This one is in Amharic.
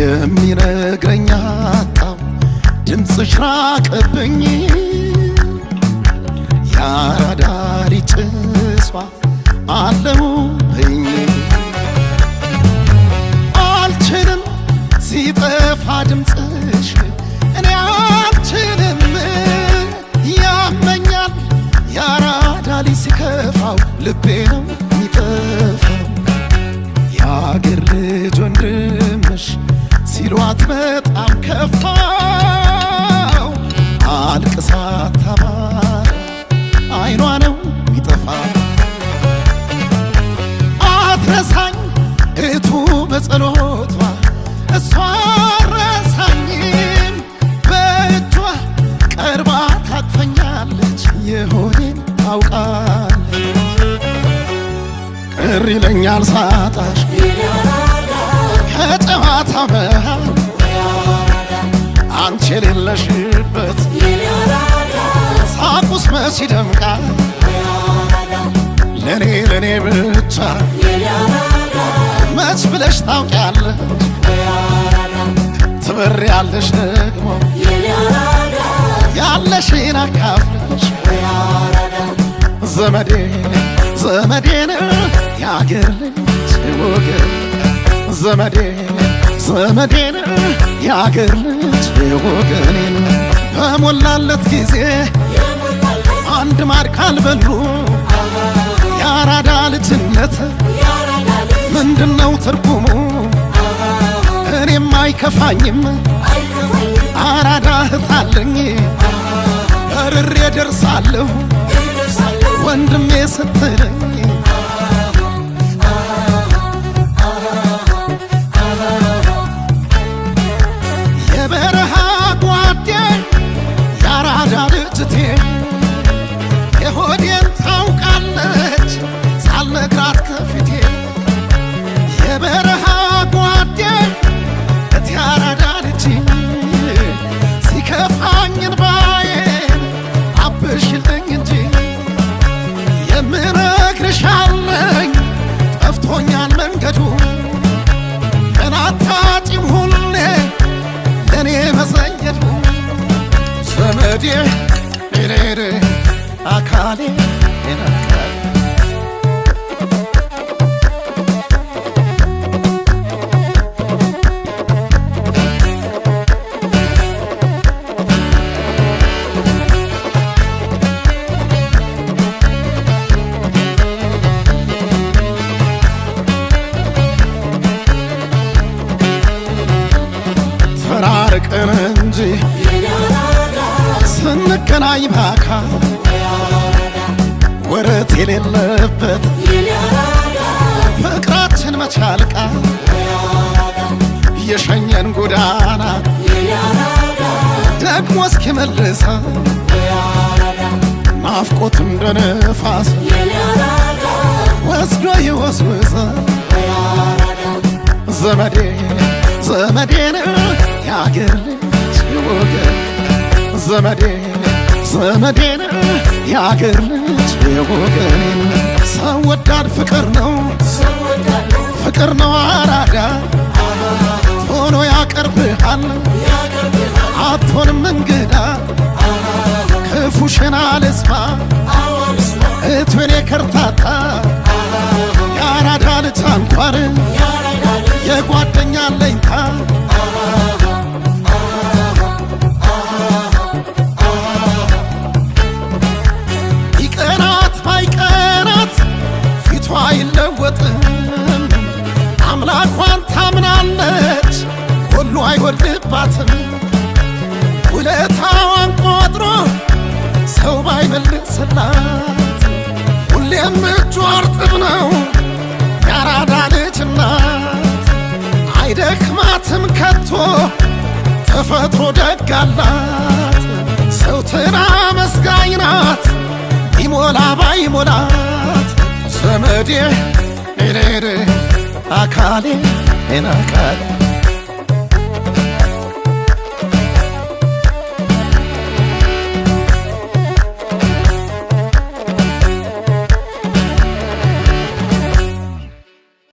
የሚነግረኝ አጣው ድምፅሽ ራቀብኝ ያራዳ ልጅ ጭሷ አለሁብኝ አልችልም ሲጠፋ ድምፅሽ እኔ አልችልም ያመኛል ያራዳ ልጅ ሲከፋው ልቤ ነው ሚጠፋው የአገር ልጅ ወንድምሽ ሲሏት በጣም ከፋው አልቅሳ ታባራ አይኗ ነው ሚጠፋ አትረሳኝ እቱ በጸሎቷ እሷ ረሳኝም በእጇ ቀርባ ታቅፈኛለች የሆዴን ታውቃለች ቅር ይለኛል ሳጣሽ ከጨዋታ መሃል አንቺ የሌለሽበት ሳቁስ መች ይደምቃል ለኔ ብቻ መች ብለሽ ታውቂያለሽ ትበሪያለሽ ደግሞ ያለሽን አካፍለሽ ዘመዴን ያገር ልጅ ወገን ዘመዴን ያገር ልጅ ወገኔን በሞላለት ጊዜ አንድ ማር ካልበሉ ያራዳ ልጅነት ምንድነው ትርጉሙ እኔም አይከፋኝም አራዳ እህታለኝ በርሬ ደርሳለሁ ወንድሜ ስትለኝ የበረሃ ጓዴ ያራዳ ልጅቴ የሆዴን ታውቃለች ሳልነግራት ከፊቴ የበረሃ ጓዴ እቲ ያራዳ ልጅ ሲከፋኝ እንባዬን አብሽልኝ እንጂ የምነግርሻለኝ ጠፍቶኛል መንገዱ ገና አታጪም ሁሌ ለኔ መዘየዱ ዘመዴ ሬሬ አካሌ ተራርቀን እንጂ ስንገናኝ በአካል ወረት የሌለበት ፍቅራችን መቻልቃ የሸኘን ጎዳና ደግሞ እስኪመልሰ ናፍቆት እንደ ነፋስ ወስዶ ይወስውሰ ዘመዴን ያገር ልጅ ወገን ዘመዴን ያገር ልጅ ወገኔን ሰው ወዳድ ፍቅር ነው አራዳ ሆኖ ያቀርብሃል አትሆንም እንግዳ ክፉሽን አልስማ እትዌን የከርታታ ያራዳ ልጅ አንኳር የጓደኛ አለኝታ ይቀናት ባይቀናት ፊቷ አይለወጥም አምላኳን ታምናለች ሁሉ አይወድባትም ውለታዋን ቆጥሮ ሰው ባይመልስላት ሁሌም እጇ እርጥብ ነው ያራዳ ልጅ እናት አይደክማትም ከቶ ተፈጥሮ ደጋላት ሰው ትና መስጋኝ ናት ይሞላ ባይሞላት ዘመዴ ሬሬ አካሌ